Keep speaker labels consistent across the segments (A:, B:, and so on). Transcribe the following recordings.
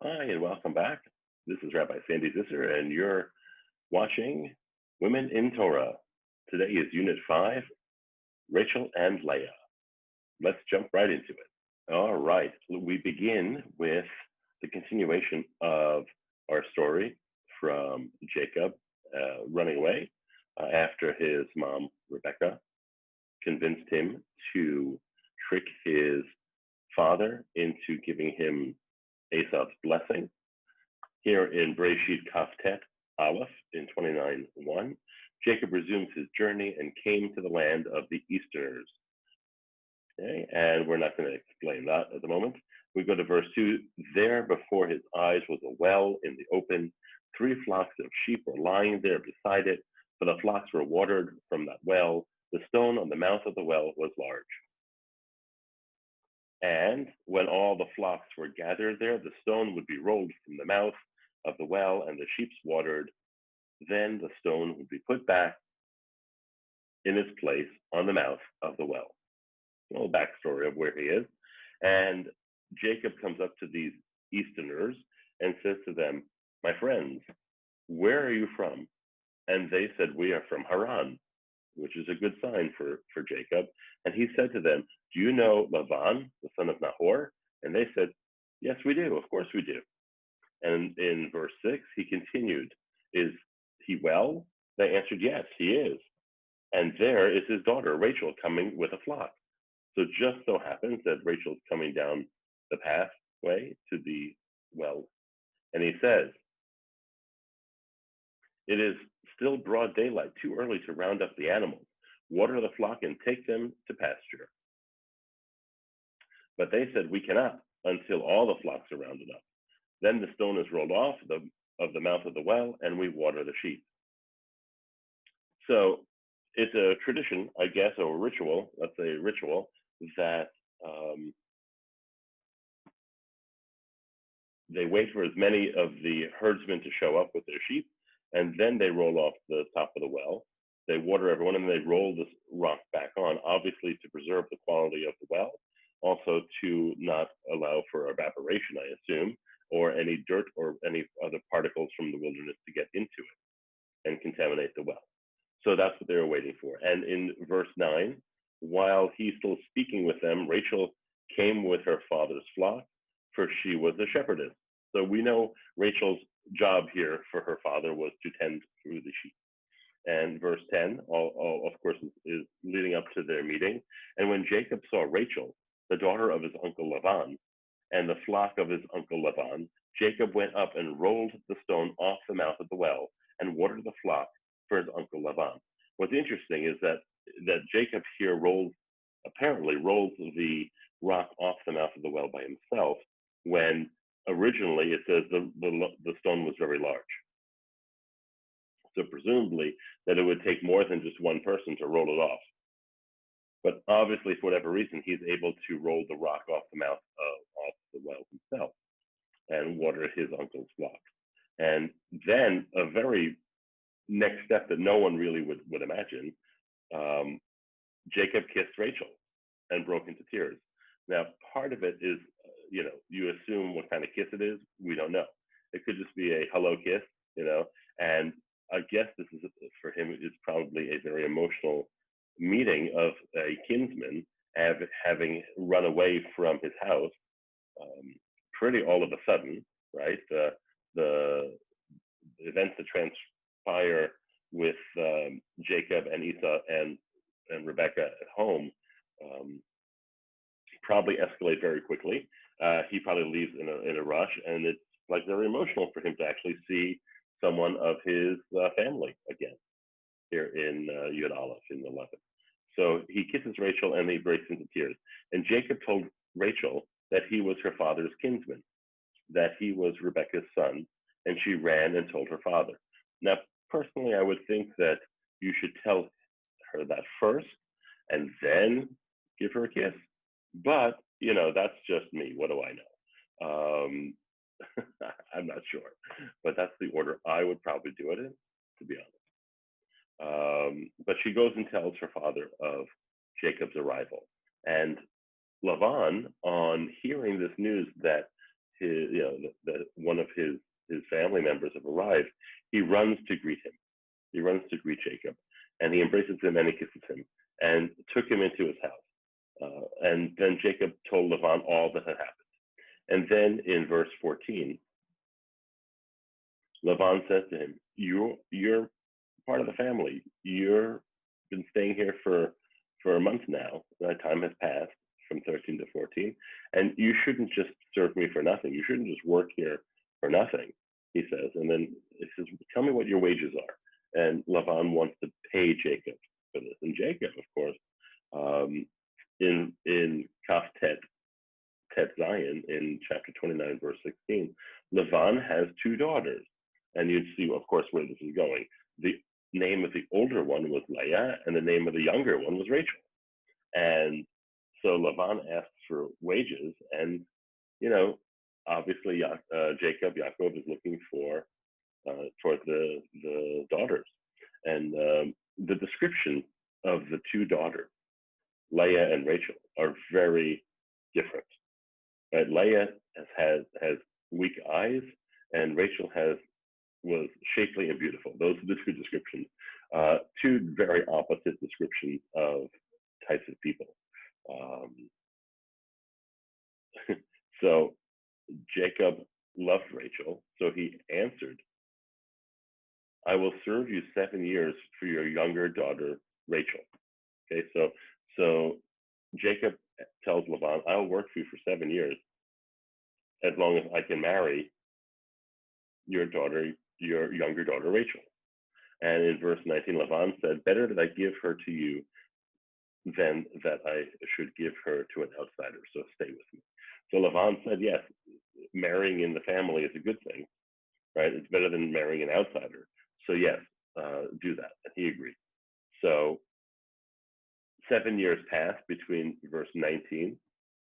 A: Hi, and welcome back. This is Rabbi Sandy Zisser, and you're watching Women in Torah. Today is Unit 5, Rachel and Leah. Let's jump right into it. All right, we begin with the continuation of our story from Jacob running away after his mom, Rebecca, convinced him to trick his father into giving him Esau's blessing. Here in Bereshit Kaftet Aleph in 29:1, Jacob resumes his journey and came to the land of the Easterners. Okay, and we're not going to explain that at the moment. We go to verse 2. There before his eyes was a well in the open. 3 flocks of sheep were lying there beside it, for the flocks were watered from that well. The stone on the mouth of the well was large. And when all the flocks were gathered there, the stone would be rolled from the mouth of the well, and the sheep watered. Then the stone would be put back in its place on the mouth of the well. A little backstory of where he is. And Jacob comes up to these Easterners and says to them, "My friends, where are you from?" And they said, "We are from Haran," which is a good sign for Jacob. And he said to them, "Do you know Lavan, the son of Nahor?" And they said, "Yes, we do. Of course we do." And in verse 6, he continued, "Is he well?" They answered, "Yes, he is. And there is his daughter, Rachel, coming with a flock." So just so happens that Rachel's coming down the pathway to the well. And he says, "It is still broad daylight, too early to round up the animals. Water the flock and take them to pasture." But they said, "We cannot until all the flocks are rounded up. Then the stone is rolled off of the mouth of the well, and we water the sheep." So it's a tradition, I guess, or a ritual, let's say a ritual, that they wait for as many of the herdsmen to show up with their sheep, and then they roll off the top of the well. They water everyone, and they roll this rock back on, obviously to preserve the quality of the well, also to not allow for evaporation, I assume, or any dirt or any other particles from the wilderness to get into it and contaminate the well. So that's what they were waiting for. And in verse 9, while he's still speaking with them, Rachel came with her father's flock, for she was a shepherdess. So we know Rachel's job here for her father was to tend through the sheep. And verse 10, all of course, is leading up to their meeting. And when Jacob saw Rachel, the daughter of his uncle Lavan, and the flock of his uncle Lavan, Jacob went up and rolled the stone off the mouth of the well and watered the flock for his uncle Lavan. What's interesting is that Jacob here apparently rolls the rock off the mouth of the well by himself, when originally it says the stone was very large. So presumably that it would take more than just one person to roll it off. But obviously, for whatever reason, he's able to roll the rock off the mouth of the well himself and water his uncle's flock. And then a very next step that no one really would imagine, Jacob kissed Rachel and broke into tears. Now, part of it is, you assume what kind of kiss it is. We don't know. It could just be a hello kiss, and I guess this is, for him, is probably a very emotional meeting of a kinsman having run away from his house pretty all of a sudden, right? The events that transpire with Jacob and Esau and Rebecca at home probably escalate very quickly. He probably leaves in a rush, and it's like very emotional for him to actually see someone of his family again here in Yud Aleph in 11. So he kisses Rachel and he breaks into tears. And Jacob told Rachel that he was her father's kinsman, that he was Rebecca's son, and she ran and told her father. Now, personally, I would think that you should tell her that first and then give her a kiss. But, that's just me. What do I know? I'm not sure. But that's the order I would probably do it in, to be honest. But she goes and tells her father of Jacob's arrival. And Lavan, on hearing this news that his, one of his family members have arrived, he runs to greet him. He runs to greet Jacob, and he embraces him and he kisses him, and took him into his house. And then Jacob told Lavan all that had happened. And then in verse 14, Lavan says to him, "You're part of the family. You've been staying here for a month now. That time has passed from 13 to 14, and you shouldn't just serve me for nothing. You shouldn't just work here for nothing," he says. And then he says, "Tell me what your wages are." And Lavan wants to pay Jacob for this. And Jacob, of course, in Kaf Tet Zion, in chapter 29, verse 16, Lavan has two daughters. And you'd see, of course, where this is going. The name of the older one was Leah, and the name of the younger one was Rachel. And so Lavan asks for wages, and obviously Yaakov is looking for the daughters. And the description of the two daughters, Leah and Rachel, are very different. Right? Leah has weak eyes, and Rachel was shapely and beautiful. Those are the two descriptions. Two very opposite descriptions of types of people. So Jacob loved Rachel, so he answered, "I will serve you 7 years for your younger daughter Rachel." Okay, so Jacob tells Lavan, "I'll work for you for 7 years as long as I can marry your younger daughter Rachel." And in verse 19, Lavan said, "Better that I give her to you than that I should give her to an outsider, so stay with me." So Lavan said, yes, marrying in the family is a good thing, right? It's better than marrying an outsider. So yes, do that. And he agreed. So 7 years passed between verse 19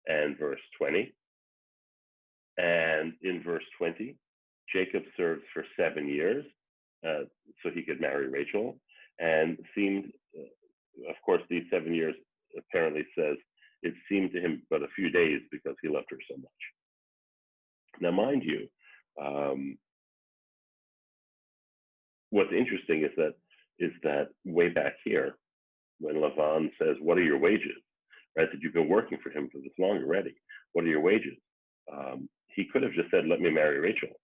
A: and verse 20. And in verse 20, Jacob served for 7 years so he could marry Rachel, and seemed, of course, these 7 years apparently says it seemed to him but a few days because he loved her so much. Now, mind you, what's interesting is that way back here, when Lavan says, "What are your wages?" Right, that you've been working for him for this long already. What are your wages? He could have just said, "Let me marry Rachel,"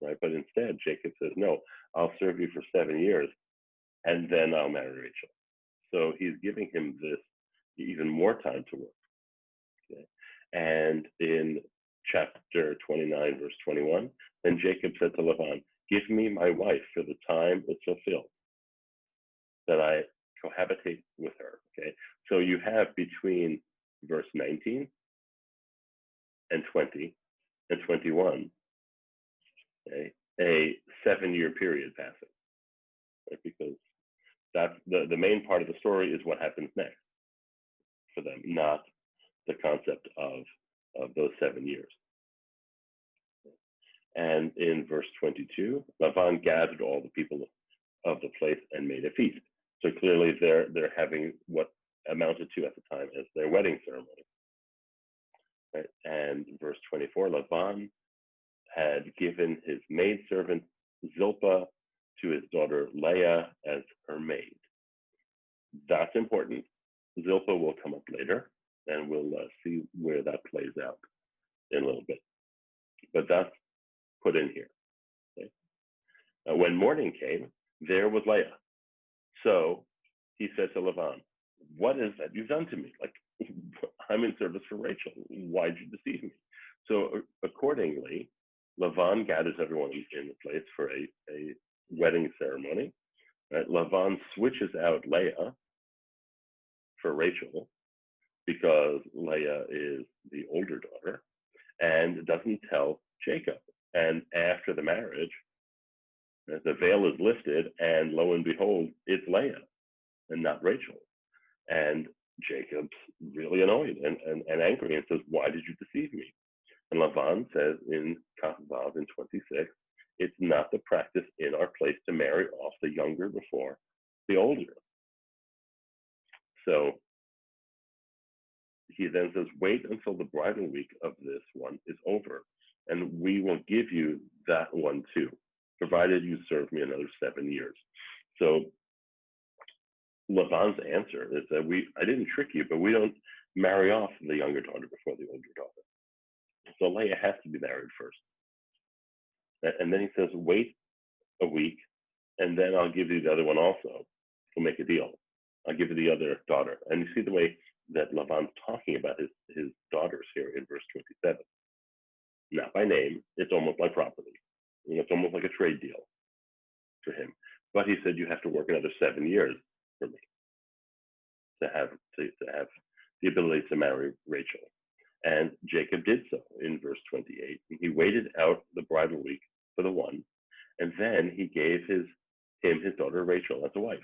A: right? But instead, Jacob says, "No, I'll serve you for 7 years, and then I'll marry Rachel." So he's giving him this even more time to work. Okay? And in chapter 29, verse 21, then Jacob said to Lavan, "Give me my wife, for the time is fulfilled, that I cohabitate with her." Okay, so you have between verse 19 and 20 and 21, okay, a 7-year period passing, right? Because that's the main part of the story is what happens next for them, not the concept of those 7 years. And in verse 22, Lavan gathered all the people of the place and made a feast. So clearly they're having what amounted to at the time as their wedding ceremony. Right? And verse 24, Lavan had given his maidservant Zilpah to his daughter Leah as her maid. That's important. Zilpah will come up later, and we'll see where that plays out in a little bit. But that's put in here. Okay? When morning came, there was Leah. So he said to Lavan, "What is that you've done to me? Like, I'm in service for Rachel. Why'd you deceive me?" So accordingly, Lavan gathers everyone in the place for a wedding ceremony. Right? Lavan switches out Leah for Rachel because Leah is the older daughter, and doesn't tell Jacob. And after the marriage, the veil is lifted, and lo and behold, it's Leah and not Rachel. And Jacob's really annoyed and angry and says, "Why did you deceive me?" And Lavan says in Vav in 26, "It's not the practice in our place to marry off the younger before the older." So he then says, "Wait until the bridal week of this one is over, and we will give you that one too, provided you serve me another 7 years. So Laban's answer is that I didn't trick you, but we don't marry off the younger daughter before the older daughter. So Leah has to be married first. And then he says, wait a week, and then I'll give you the other one also. We'll make a deal. I'll give you the other daughter. And you see the way that Laban's talking about his daughters here in verse 27. Not by name, it's almost like property. It's almost like a trade deal for him. But he said, you have to work another 7 years for me to have the ability to marry Rachel. And Jacob did so in verse 28. He waited out the bridal week for the one, and then he gave him his daughter Rachel as a wife,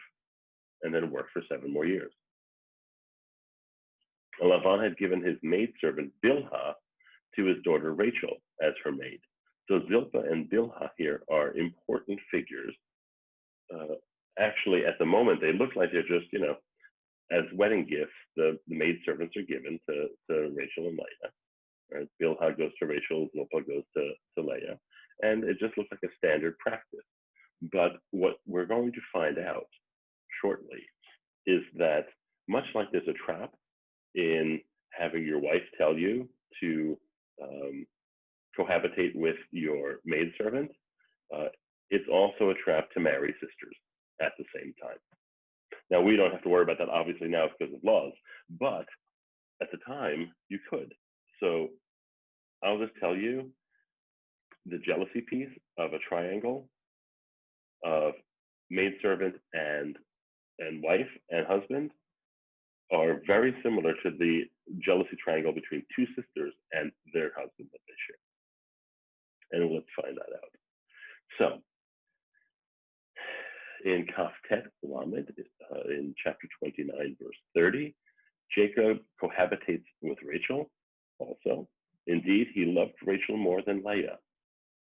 A: and then worked for 7 more years. Laban had given his maidservant Bilhah to his daughter Rachel as her maid. So Zilpah and Bilhah here are important figures. Actually, at the moment, they look like they're just, as wedding gifts, the maidservants are given to Rachel and Leah. Right? Bilhah goes to Rachel, Zilpah goes to Leah, and it just looks like a standard practice. But what we're going to find out shortly is that much like there's a trap in having your wife tell you to cohabitate with your maidservant, it's also a trap to marry sisters at the same time. Now, we don't have to worry about that, obviously, now because of laws, but at the time, you could. So I'll just tell you, the jealousy piece of a triangle of maidservant and wife and husband are very similar to the jealousy triangle between two sisters and their husband that they share. And let's find that out. So, in Kaftet Lamed, in chapter 29, verse 30, Jacob cohabitates with Rachel also. Indeed, he loved Rachel more than Leah,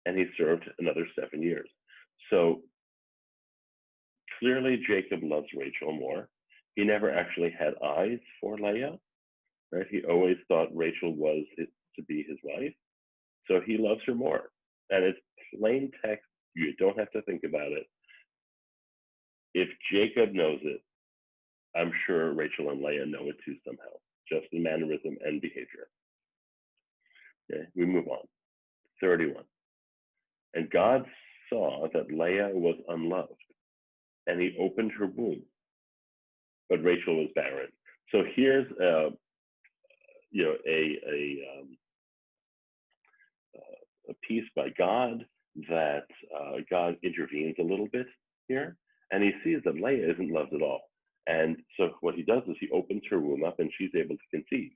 A: and he served another 7 years. So clearly Jacob loves Rachel more. He never actually had eyes for Leah, right? He always thought Rachel was to be his wife. So he loves her more. And it's plain text. You don't have to think about it. If Jacob knows it, I'm sure Rachel and Leah know it too somehow, just in mannerism and behavior. Okay, we move on. 31. And God saw that Leah was unloved, and he opened her womb, but Rachel was barren. So here's a piece by God that God intervenes a little bit here, and he sees that Leah isn't loved at all. And so what he does is he opens her womb up, and she's able to conceive,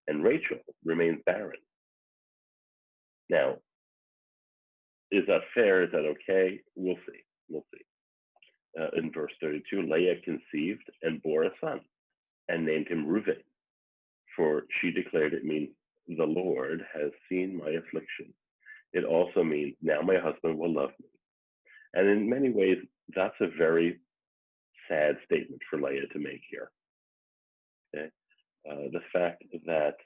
A: and Rachel remains barren. Now, is that fair? Is that okay? We'll see. We'll see. In verse 32, Leah conceived and bore a son, and named him Reuven, for she declared it means the Lord has seen my affliction. It also means now my husband will love me. And in many ways, that's a very sad statement for Leah to make here. Okay? The fact that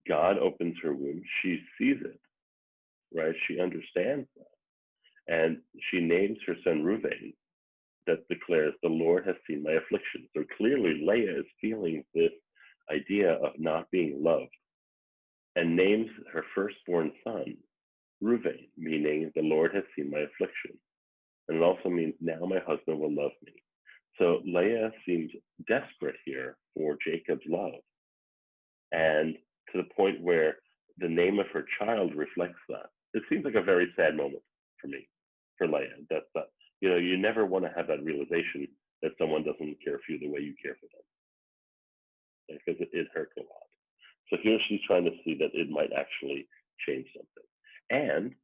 A: God opens her womb, she sees it, right? She understands that. And she names her son Reuven, that declares the Lord has seen my affliction. So clearly Leah is feeling this idea of not being loved, and names her firstborn son Reuven, meaning the Lord has seen my affliction. And it also means now my husband will love me. So Leah seems desperate here for Jacob's love, and to the point where the name of her child reflects that. It seems like a very sad moment for me, for Leah. That's you never want to have that realization that someone doesn't care for you the way you care for them, because it hurts a lot. So here she's trying to see that it might actually change something. And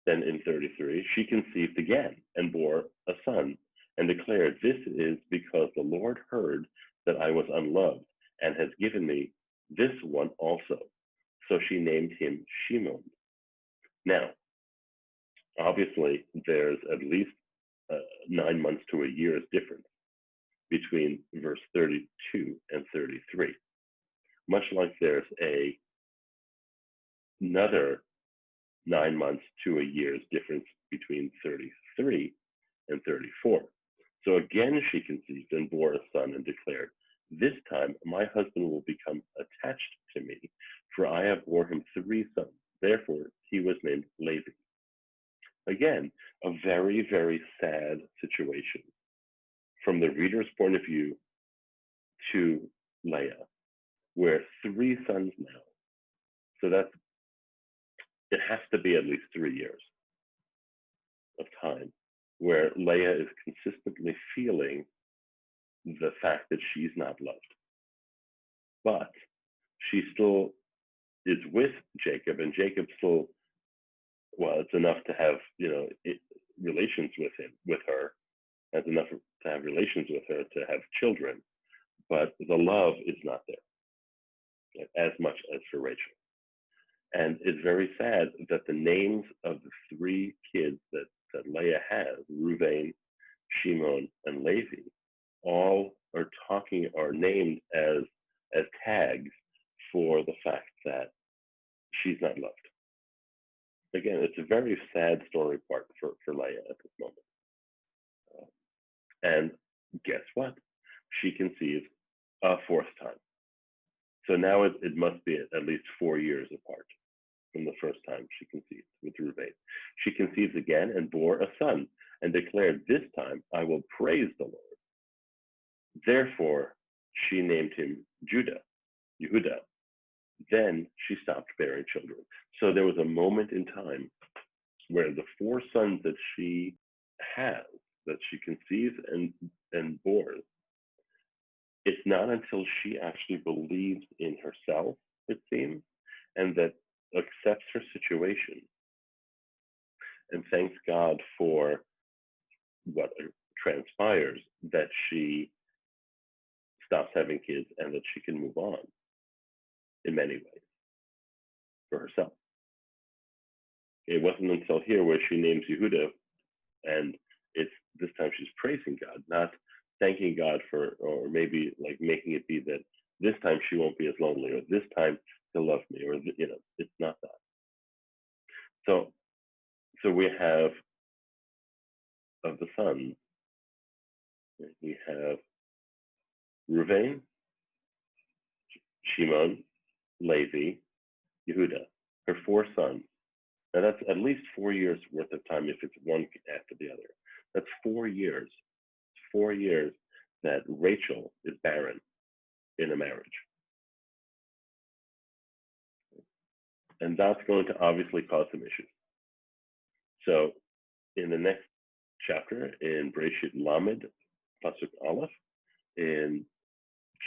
A: then in 33, she conceived again and bore a son, and declared, this is because the Lord heard that I was unloved, and has given me this one also. So she named him Shimon. Now, obviously, there's at least 9 months to a year's difference between verse 32 and 33. Much like there's another 9 months to a year's difference between 33 and 34. So again she conceived and bore a son and declared, "This time my husband will become attached to me, for I have bore him 3 sons." Therefore he was named Levi. Again, a very, very sad situation from the reader's point of view to Leah, where 3 sons now. So it has to be at least 3 years of time where Leah is consistently feeling the fact that she's not loved. But she still is with Jacob, and Jacob still, well, it's enough to have, relations with her, has enough to have relations with her to have children, but the love is not there as much as for Rachel. And it's very sad that the names of the 3 kids that Leah has, Reuven, Shimon, and Levi, all are named as tags for the fact that she's not loved. Again, it's a very sad story part for Leah at this moment. And guess what? She conceives a 4th time. So now it must be at least 4 years apart from the first time she conceived with Reuven. She conceives again and bore a son and declared, "This time I will praise the Lord." Therefore, she named him Yehuda. Then she stopped bearing children. So there was a moment in time where the 4 sons that she has, that she conceives and bores, it's not until she actually believes in herself, it seems, and that accepts her situation and thanks God for what transpires, that she stops having kids and that she can move on in many ways for herself. It wasn't until here where she names Yehuda, and it's this time she's praising God, not thanking God for, or maybe like making it be that this time she won't be as lonely, or this time he'll love me, or it's not that. So we have of the sons, we have Reuven, Shimon, Levi, Yehuda, her 4 sons. Now that's at least 4 years worth of time if it's one after the other. That's 4 years. 4 years that Rachel is barren in a marriage. And that's going to obviously cause some issues. So in the next chapter, in Bereshit Lamed, Pasuk Aleph, in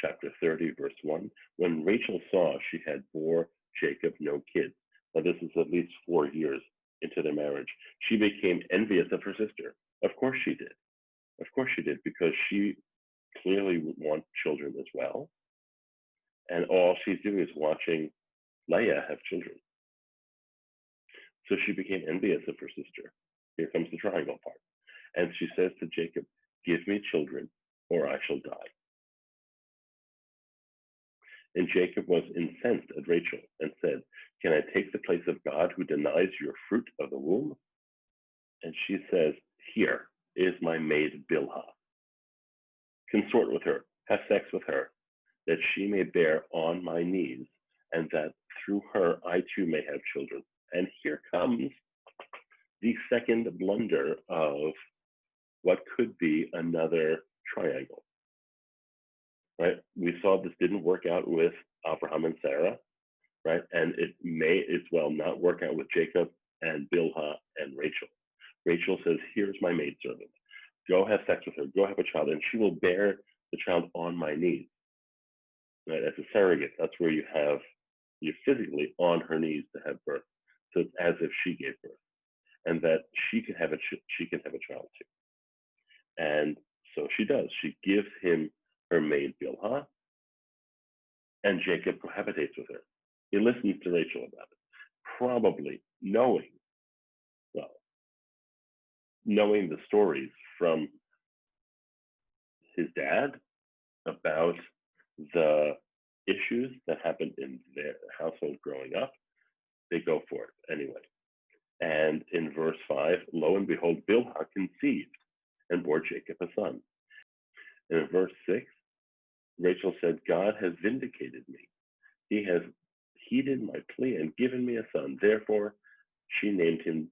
A: chapter 30, verse 1, when Rachel saw she had bore Jacob no kids, now this is at least 4 years into their marriage, she became envious of her sister. Of course she did. Of course she did, because she clearly would want children as well. And all she's doing is watching Leah have children. So she became envious of her sister. Here comes the triangle part. And she says to Jacob, "Give me children, or I shall die." And Jacob was incensed at Rachel and said, "Can I take the place of God who denies your fruit of the womb?" And she says, "Here is my maid Bilhah. Consort with her, have sex with her, that she may bear on my knees, and that through her I too may have children." And here comes the second blunder of what could be another triangle. Right? We saw this didn't work out with Abraham and Sarah, right? And it may as well not work out with Jacob and Bilhah and Rachel. Rachel says, "Here's my maidservant. Go have sex with her. Go have a child, and she will bear the child on my knees." Right? As a surrogate, that's where you're physically on her knees to have birth. So it's as if she gave birth, and that she can have a child too. And so she does. She gives him her maid Bilhah, and Jacob cohabitates with her. He listens to Rachel about it, probably knowing the stories from his dad about the issues that happened in their household growing up. They go for it anyway. And in verse 5, lo and behold, Bilhah conceived and bore Jacob a son. And in verse 6, Rachel said, God has vindicated me. He has heeded my plea and given me a son. Therefore, she named him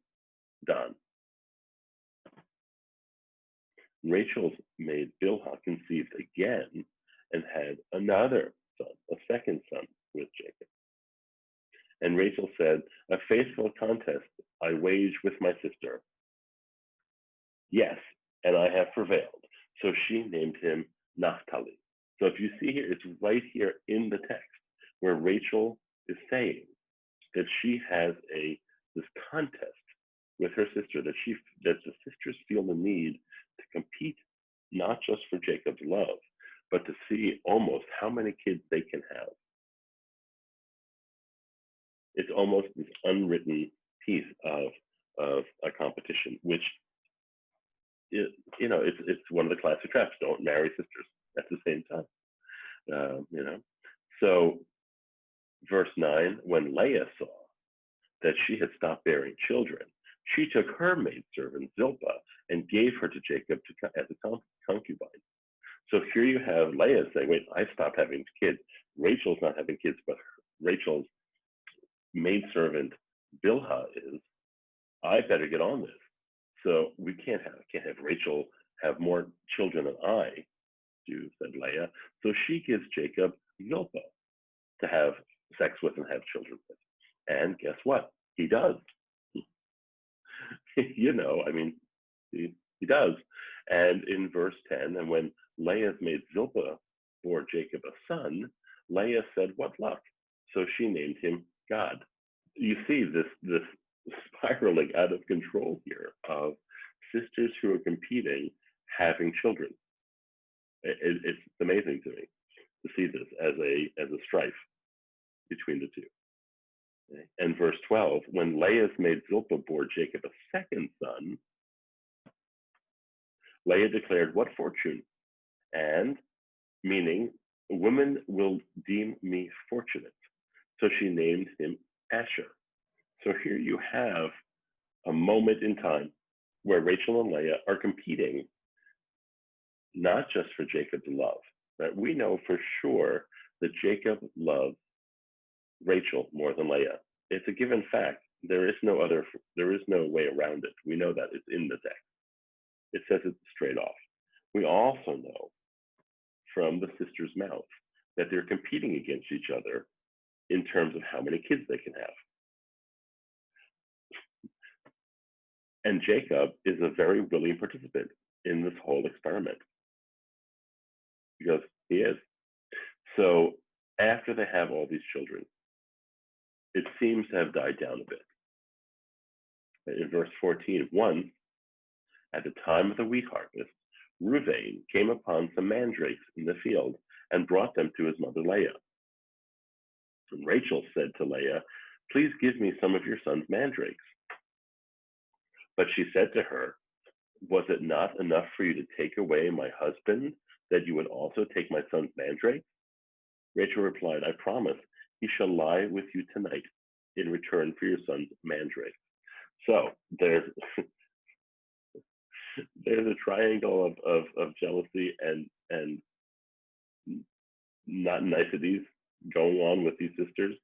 A: Dan. Rachel's maid Bilhah conceived again and had another son, a second son with Jacob. And Rachel said, a faithful contest I wage with my sister. Yes, and I have prevailed. So she named him Naphtali. So if you see here, it's right here in the text where Rachel is saying that she has this contest with her sister, that the sisters feel the need to compete not just for Jacob's love, but to see almost how many kids they can have. It's almost this unwritten piece of a competition, which it's one of the classic traps. Don't marry sisters at the same time. So verse 9, when Leah saw that she had stopped bearing children, she took her maidservant Zilpah and gave her to Jacob as a concubine. So here you have Leah saying, wait, I stopped having kids. Rachel's not having kids, but Rachel's maidservant Bilhah is, I better get on this. So we can't have Rachel have more children than I do, said Leah. So she gives Jacob Zilpah to have sex with and have children with. And guess what? He does. He does. And in verse 10, and when Leah's maid Zilpah bore Jacob a son, Leah said, what luck? So she named him God. You see this spiraling out of control here of sisters who are competing having children. It's amazing to me to see this as a strife between the two. And verse 12, when Leah's maid Zilpah bore Jacob a second son, Leah declared, what fortune? And meaning, women will deem me fortunate. So she named him Asher. So here you have a moment in time where Rachel and Leah are competing not just for Jacob's love. That we know for sure that Jacob loves Rachel more than Leah. It's a given fact. There is no way around it. We know that it's in the text. It says it straight off. We also know from the sisters' mouth that they're competing against each other in terms of how many kids they can have. And Jacob is a very willing participant in this whole experiment because he is. So after they have all these children, it seems to have died down a bit. In verse 14, once, at the time of the wheat harvest, Reuven came upon some mandrakes in the field and brought them to his mother Leah. And Rachel said to Leah, please give me some of your son's mandrakes. But she said to her, was it not enough for you to take away my husband, that you would also take my son's mandrakes? Rachel replied, I promise he shall lie with you tonight in return for your son's mandrakes. So there's a triangle of jealousy and not niceties going on with these sisters.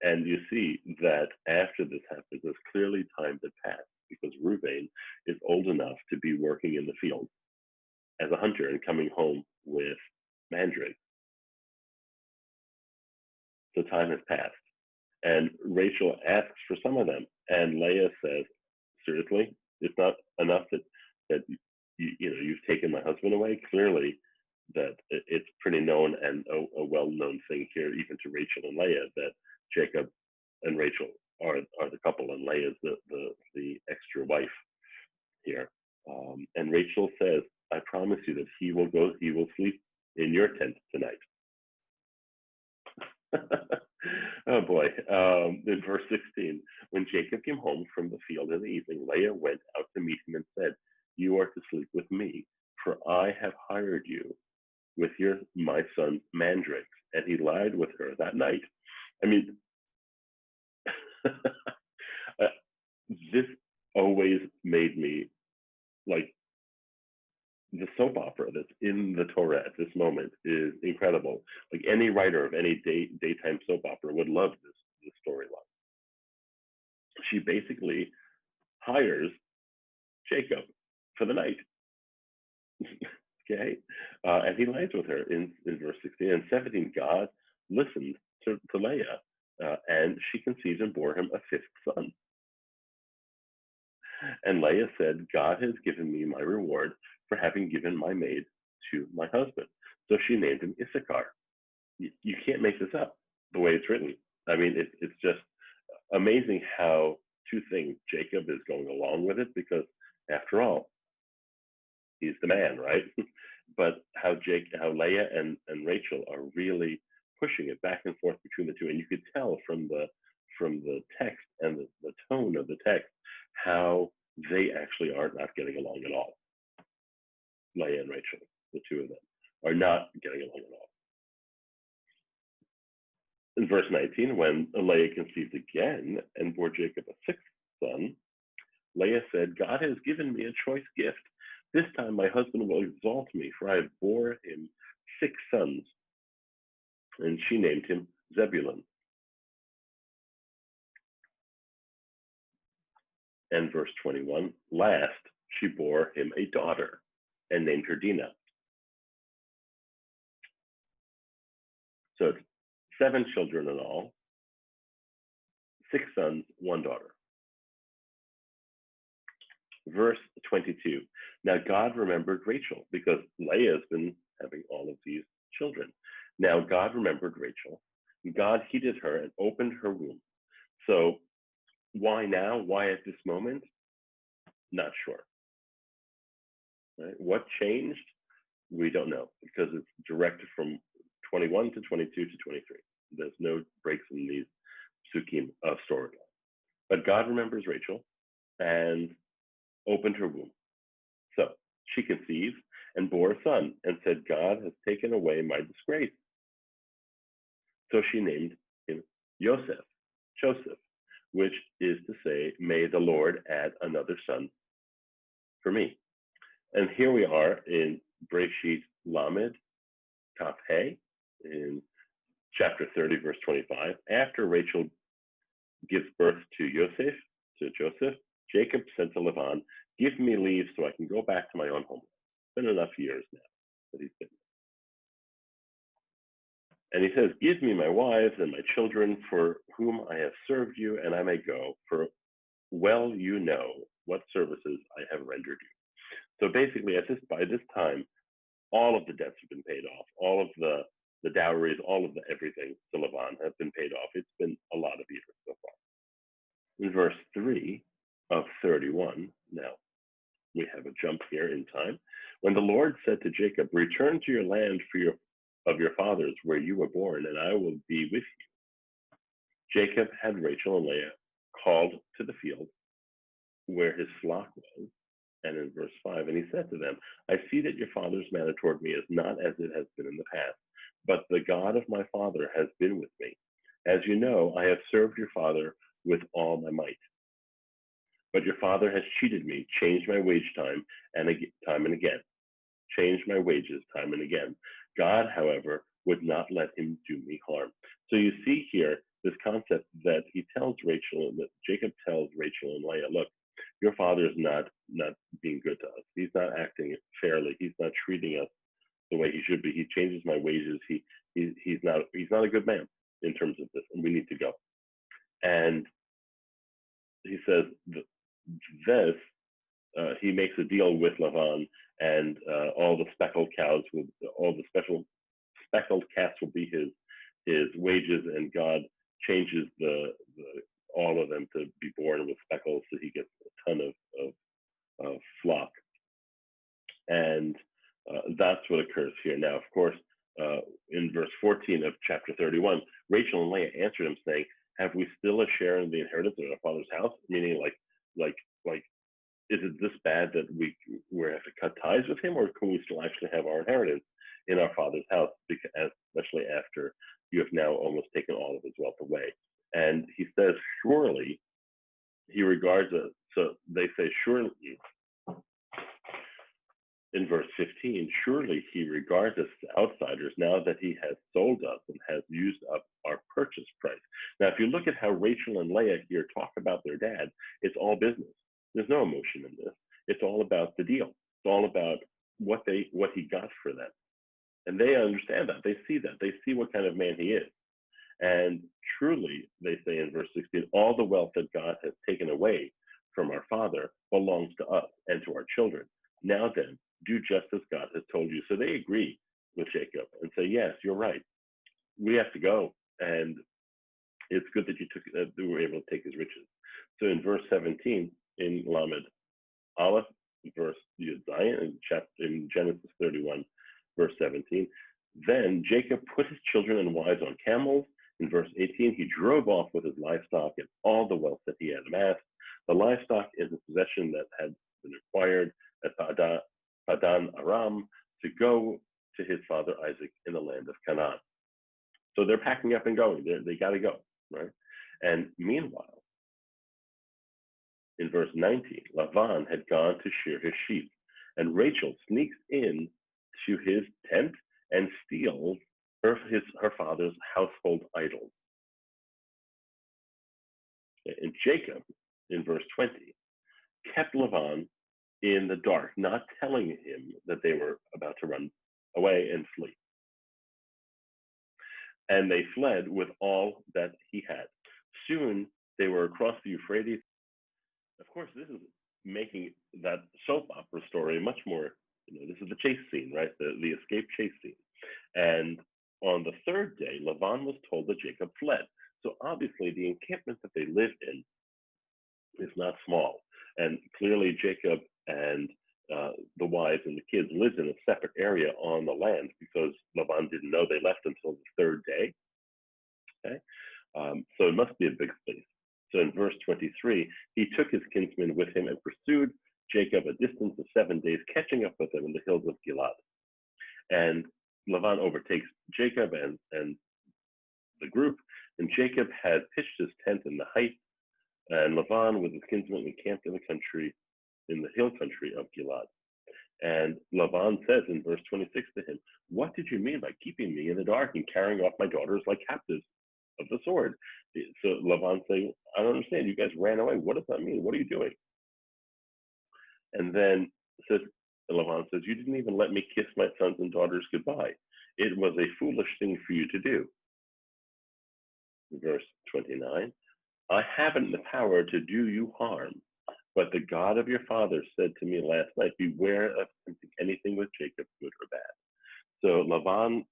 A: And you see that after this happens, there's clearly time that passed because Reuven is old enough to be working in the field as a hunter and coming home with mandrakes. So time has passed. And Rachel asks for some of them. And Leah says, seriously, it's not enough that you've taken my husband away? Clearly, that it's pretty known and a well-known thing here, even to Rachel and Leah, that Jacob and Rachel are the couple, and Leah's the extra wife here. And Rachel says, I promise you that he will sleep in your tent tonight. Oh boy. In verse 16, when Jacob came home from the field in the evening, Leah went out to meet him and said, you are to sleep with me, for I have hired you with my son's mandrakes. And he lied with her that night. I mean, this always made me like the soap opera that's in the Torah at this moment is incredible. Like any writer of any daytime soap opera would love this storyline. She basically hires Jacob for the night. Okay, and he lies with her in verse 16 and 17. God listened to Leah, and she conceived and bore him a fifth son. And Leah said, God has given me my reward for having given my maid to my husband. So she named him Issachar. You can't make this up the way it's written. I mean, it's just amazing how two things. Jacob is going along with it because, after all, he's the man, right? But how Leah and Rachel are really pushing it back and forth between the two, and you could tell from the text and the tone of the text how they actually are not getting along at all. Leah and Rachel, the two of them, are not getting along at all. In verse 19, when Leah conceived again and bore Jacob a sixth son, Leah said, God has given me a choice gift. This time my husband will exalt me, for I have bore him 6 sons. And she named him Zebulun. And verse 21, last she bore him a daughter and named her Dinah. So it's 7 children in all, 6 sons, 1 daughter. Verse 22, now God remembered Rachel because Leah has been having all of these children. Now God remembered Rachel. God heeded her and opened her womb. So why now? Why at this moment? Not sure. Right? What changed? We don't know because it's directed from 21 to 22 to 23. There's no breaks in these psukim of storyline. But God remembers Rachel and opened her womb. So she conceived and bore a son and said, God has taken away my disgrace. So she named him Joseph, which is to say, may the Lord add another son for me. And here we are in Breshit Lamed, Kaf He, in chapter 30, verse 25. After Rachel gives birth to Joseph, Jacob said to Laban, give me leave so I can go back to my own home. It's been enough years now that he's been there. And he says, give me my wives and my children for whom I have served you, and I may go, for well you know what services I have rendered you. So basically, by this time, all of the debts have been paid off. All of the dowries, all of the everything to Laban have been paid off. It's been a lot of years so far. In verse 3 of 31, now we have a jump here in time. When the Lord said to Jacob, return to your land of your fathers where you were born, and I will be with you. Jacob had Rachel and Leah called to the field where his flock was. And in verse 5, and he said to them, I see that your father's manner toward me is not as it has been in the past, but the God of my father has been with me. As you know, I have served your father with all my might. But your father has cheated me, changed my wage time and again, changed my wages time and again. God, however, would not let him do me harm. So you see here this concept that he tells Rachel, that Jacob tells Rachel and Leah, look, your father is not being good to us. He's not acting fairly. He's not treating us the way he should be. He changes my wages. He's not a good man in terms of this, and we need to go. And he says this. He makes a deal with Lavan, and all the speckled calves all the speckled cats will be his wages, and God changes all of them to be born with speckles, so he gets a ton of flock. And that's what occurs here. Now, of course, in verse 14 of chapter 31, Rachel and Leah answered him, saying, have we still a share in the inheritance of our father's house? Meaning, like, is it this bad that we have to cut ties with him, or can we still actually have our inheritance in our father's house, especially after you have now almost taken all of his wealth away? And he says, surely he regards us. So they say, surely, in verse 15, surely he regards us as outsiders now that he has sold us and has used up our purchase price. Now, if you look at how Rachel and Leah here talk about their dad, it's all business. There's no emotion in this. It's all about the deal. It's all about what he got for them. And they understand that. They see that. They see what kind of man he is. And truly, they say in verse 16, all the wealth that God has taken away from our father belongs to us and to our children. Now then, do just as God has told you. So they agree with Jacob and say, yes, you're right. We have to go. And it's good that you were able to take his riches. So in verse 17, in Lamed Aleph, verse Zion, in Genesis 31, verse 17, then Jacob put his children and wives on camels. In verse 18, he drove off with his livestock and all the wealth that he had amassed. The livestock is a possession that had been acquired at Padan Aram to go to his father Isaac in the land of Canaan. So they're packing up and going. They got to go, right? And meanwhile, in verse 19, Lavan had gone to shear his sheep, and Rachel sneaks in to his tent and steals her father's household idols. And Jacob, in verse 20, kept Lavan in the dark, not telling him that they were about to run away and flee. And they fled with all that he had. Soon they were across the Euphrates. Of course, this is making that soap opera story much more, this is the chase scene, right? The escape chase scene. And on the third day, Lavan was told that Jacob fled. So obviously the encampment that they lived in is not small. And clearly Jacob and the wives and the kids lived in a separate area on the land because Lavan didn't know they left until the third day. Okay, so it must be a big space. So in verse 23, he took his kinsmen with him and pursued Jacob a distance of 7 days, catching up with them in the hills of Gilad. And Lavan overtakes Jacob and the group, and Jacob had pitched his tent in the height, and Lavan with his kinsmen encamped in the hill country of Gilad. And Lavan says in verse 26 to him, what did you mean by keeping me in the dark and carrying off my daughters like captives of the sword? So Lavan saying, I don't understand. You guys ran away. What does that mean? What are you doing? And then Lavan says, you didn't even let me kiss my sons and daughters goodbye. It was a foolish thing for you to do. Verse 29, I haven't the power to do you harm, but the God of your father said to me last night, beware of anything with Jacob, good or bad. So Lavan,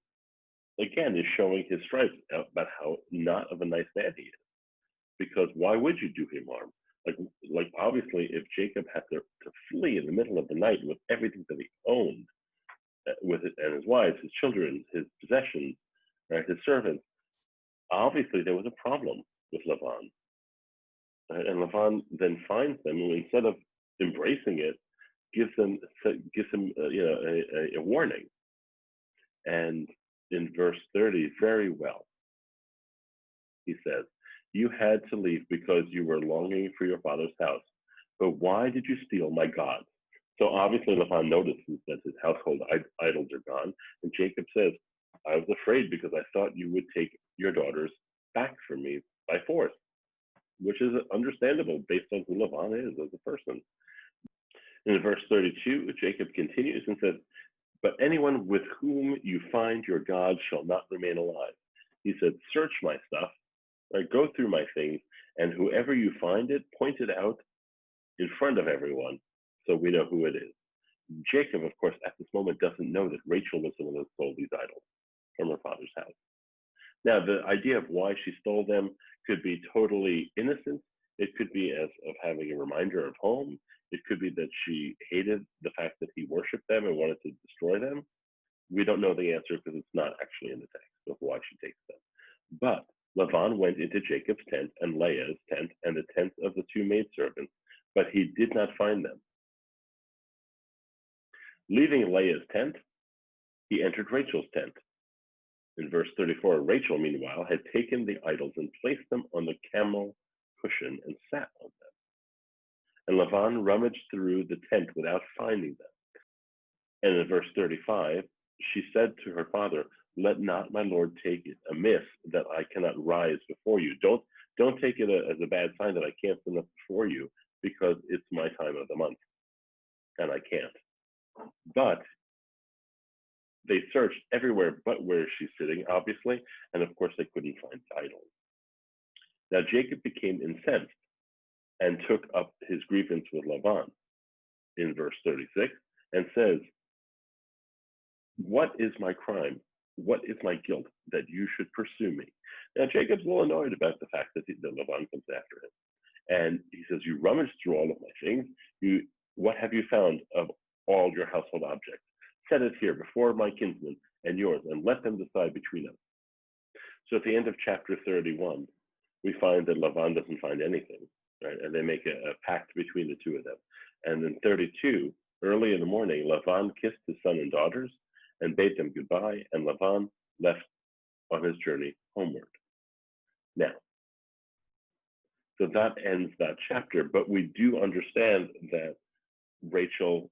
A: again, is showing his stripes about how not of a nice man he is. Because why would you do him harm? Like obviously, if Jacob had to flee in the middle of the night with everything that he owned, with it and his wives, his children, his possessions, right, his servants, obviously there was a problem with Lavan. Right? And Lavan then finds them, and instead of embracing it, gives him a warning. And in verse 30, very well, he says, you had to leave because you were longing for your father's house. But why did you steal my gods? So obviously Lavan notices that his household idols are gone. And Jacob says, I was afraid because I thought you would take your daughters back from me by force, which is understandable based on who Lavan is as a person. In verse 32, Jacob continues and says, but anyone with whom you find your God shall not remain alive. He said, search my stuff, right? Go through my things, and whoever you find it, point it out in front of everyone so we know who it is. Jacob, of course, at this moment doesn't know that Rachel was the one who stole these idols from her father's house. Now, the idea of why she stole them could be totally innocent. It could be as of having a reminder of home. It could be that she hated the fact that he worshipped them and wanted to destroy them. We don't know the answer because it's not actually in the text of why she takes them. But Lavan went into Jacob's tent and Leah's tent and the tents of the two maidservants, but he did not find them. Leaving Leah's tent, he entered Rachel's tent. In verse 34, Rachel, meanwhile, had taken the idols and placed them on the camel cushion and sat on them. And Lavan rummaged through the tent without finding them. And in verse 35, she said to her father, "Let not my lord take it amiss that I cannot rise before you. Don't take it as a bad sign that I can't stand up before you, because it's my time of the month and I can't." But they searched everywhere but where she's sitting, obviously, and of course they couldn't find the idol. Now Jacob became incensed and took up his grievance with Laban in verse 36 and says, "What is my crime? What is my guilt that you should pursue me?" Now Jacob's a little annoyed about the fact that Laban comes after him. And he says, "You rummaged through all of my things. What have you found of all your household objects? Set it here before my kinsmen and yours, and let them decide between us." So at the end of chapter 31, we find that Laban doesn't find anything, right? And they make a pact between the two of them. And in 32, early in the morning, Laban kissed his son and daughters and bade them goodbye, and Laban left on his journey homeward. Now, so that ends that chapter, but we do understand that Rachel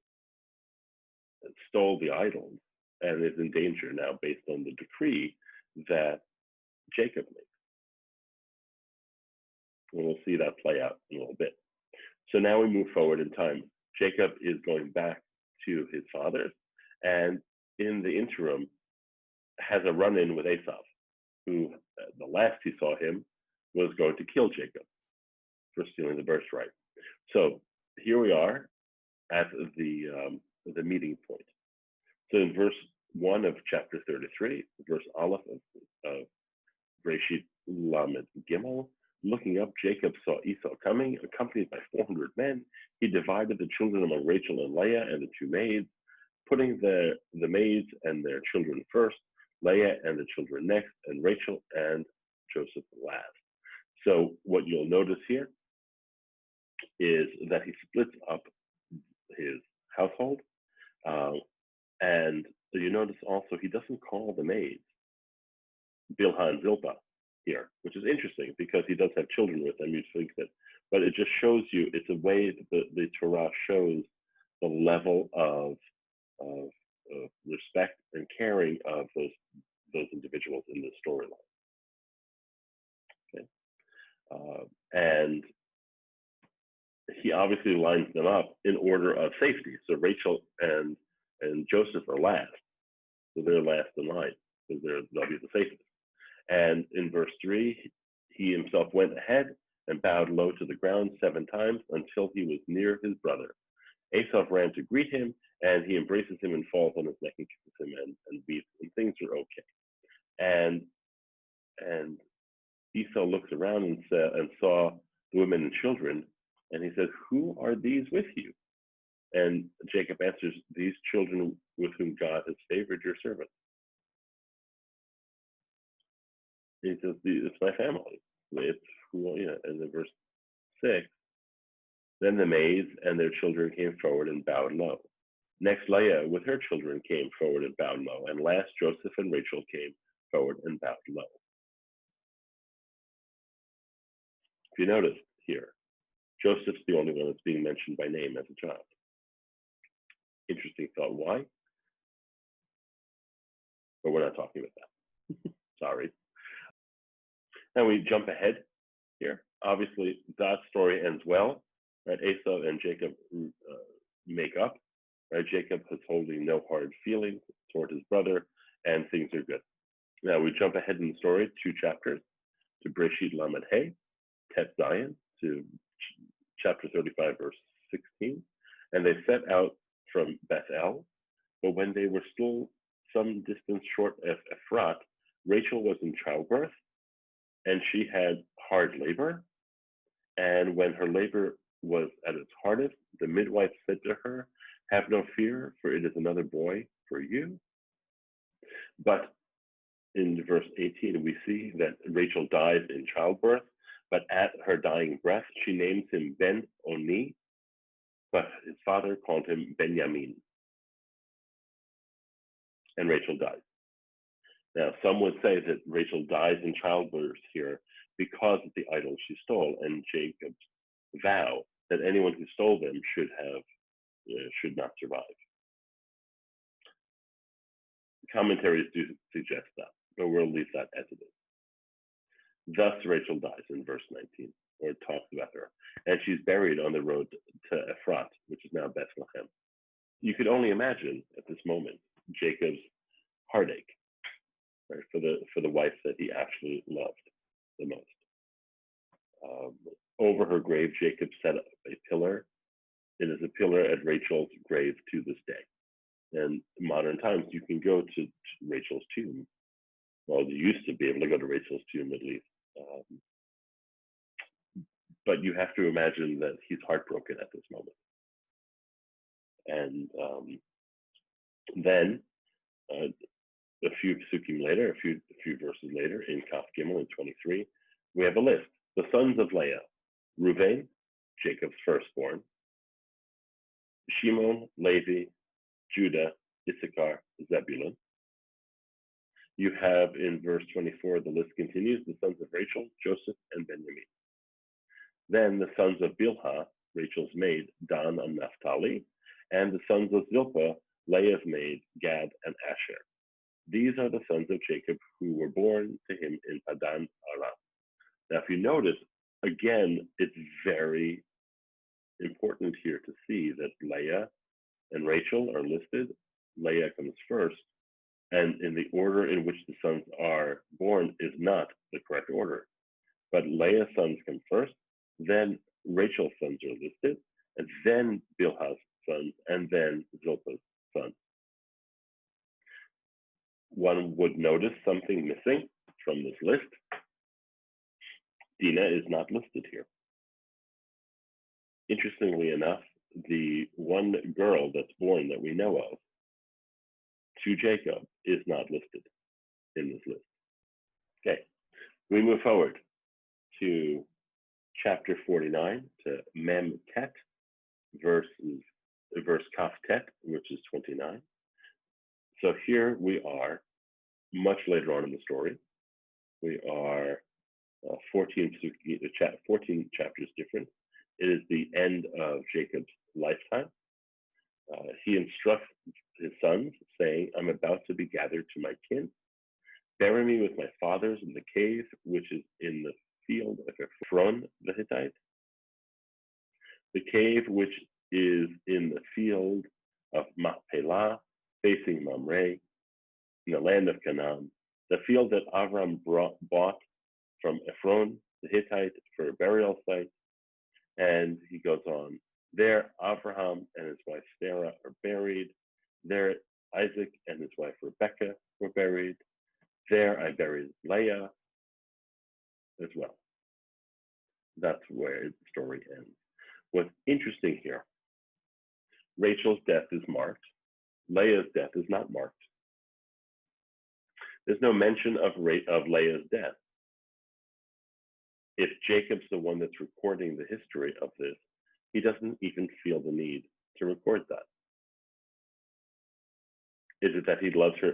A: stole the idols and is in danger now based on the decree that Jacob made. And we'll see that play out in a little bit. So now we move forward in time. Jacob is going back to his father's, and in the interim has a run-in with Esau, who the last he saw him was going to kill Jacob for stealing the birthright. So here we are at the meeting point. So in verse 1 of chapter 33, verse Aleph of Breshit Lamed Gimel, looking up, Jacob saw Esau coming, accompanied by 400 men. He divided the children among Rachel and Leah and the two maids, putting the maids and their children first, Leah and the children next, and Rachel and Joseph last. So what you'll notice here is that he splits up his household, and you notice also he doesn't call the maids Bilhah and Zilpah here, which is interesting because he does have children with them. You'd think that, but it just shows you, it's a way that the Torah shows the level of respect and caring of those individuals in the storyline. Okay. And he obviously lines them up in order of safety. So Rachel and Joseph are last, so they're last in line because they'll be the safest. And in verse 3, he himself went ahead and bowed low to the ground 7 times until he was near his brother. Esau ran to greet him, and he embraces him and falls on his neck and kisses him and weeps, and things are okay. And Esau looks around and saw the women and children, and he says, "Who are these with you?" And Jacob answers, "These children with whom God has favored your servant." He says, "It's my family. It's who." And in verse 6, then the maids and their children came forward and bowed low. Next, Leah with her children came forward and bowed low. And last, Joseph and Rachel came forward and bowed low. If you notice here, Joseph's the only one that's being mentioned by name as a child. Interesting thought. Why? But we're not talking about that. Sorry. Now we jump ahead here. Obviously, that story ends well. Right? Esau and Jacob make up. Right? Jacob is holding no hard feelings toward his brother, and things are good. Now we jump ahead in the story 2 chapters to Breshit Lamed Hey, Tet Zion, to chapter 35, verse 16. And they set out from Bethel, but when they were still some distance short of Ephrat, Rachel was in childbirth, and she had hard labor. And when her labor was at its hardest, the midwife said to her, "Have no fear, for it is another boy for you." But in verse 18, we see that Rachel dies in childbirth, but at her dying breath, she names him Ben-Oni, but his father called him Benjamin. And Rachel dies. Now, some would say that Rachel dies in childbirth here because of the idol she stole and Jacob's vow that anyone who stole them should not survive. Commentaries do suggest that, but we'll leave that as it is. Thus Rachel dies in verse 19, or it talks about her, and she's buried on the road to Ephrat, which is now Bethlehem. You could only imagine at this moment Jacob's heartache, right, for the wife that he actually loved the most. Over her grave, Jacob set up a pillar. It is a pillar at Rachel's grave to this day. And in modern times, you can go to Rachel's tomb. Well, you used to be able to go to Rachel's tomb at least. But you have to imagine that he's heartbroken at this moment. And then a few psukim later, a few verses later, in Kaf Gimel in 23, we have a list. The sons of Leah: Reuven, Jacob's firstborn; Shimon, Levi, Judah, Issachar, Zebulun. You have in verse 24, the list continues, the sons of Rachel, Joseph, and Benjamin. Then the sons of Bilhah, Rachel's maid, Dan and Naphtali, and the sons of Zilpah, Leah's maid, Gad and Asher. These are the sons of Jacob who were born to him in Padan Aram. Now, if you notice, again, it's very important here to see that Leah and Rachel are listed. Leah comes first, and in the order in which the sons are born is not the correct order. But Leah's sons come first, then Rachel's sons are listed, and then Bilhah's sons, and then Zilpah's sons. One would notice something missing from this list. Dinah is not listed here. Interestingly enough, the one girl that's born that we know of to Jacob is not listed in this list. Okay, we move forward to chapter 49, to Mem Tet, verse Kaf Tet, which is 29. So here we are much later on in the story. We are 14 chapters different. It is the end of Jacob's lifetime. He instructs his sons, saying, I'm about to be gathered to my kin. Bury me with my fathers in the cave, which is in the field of Ephron the Hittite. The cave which is in the field of Machpelah, facing Mamre, in the land of Canaan, the field that Avram bought from Ephron the Hittite for a burial site. And he goes on, there Abraham and his wife Sarah are buried. There Isaac and his wife Rebekah were buried. There I buried Leah as well. That's where the story ends. What's interesting here, Rachel's death is marked. Leah's death is not marked. There's no mention of Leah's death. If Jacob's the one that's recording the history of this, he doesn't even feel the need to record that. Is it that he loves her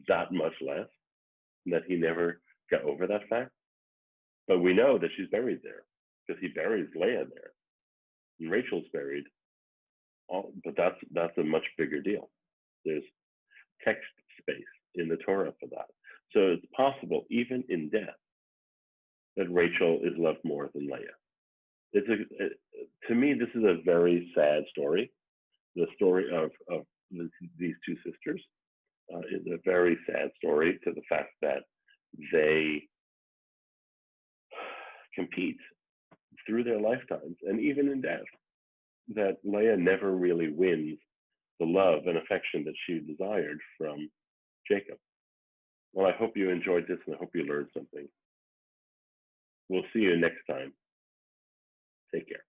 A: that much less, and that he never got over that fact? But we know that she's buried there, because he buries Leah there. And Rachel's buried, but that's a much bigger deal. There's text space in the Torah for that. So it's possible, even in death, that Rachel is loved more than Leah. To me, this is a very sad story. The story of these two sisters is a very sad story, to the fact that they compete through their lifetimes, and even in death, that Leah never really wins the love and affection that she desired from Jacob. Well, I hope you enjoyed this, and I hope you learned something. We'll see you next time. Take care.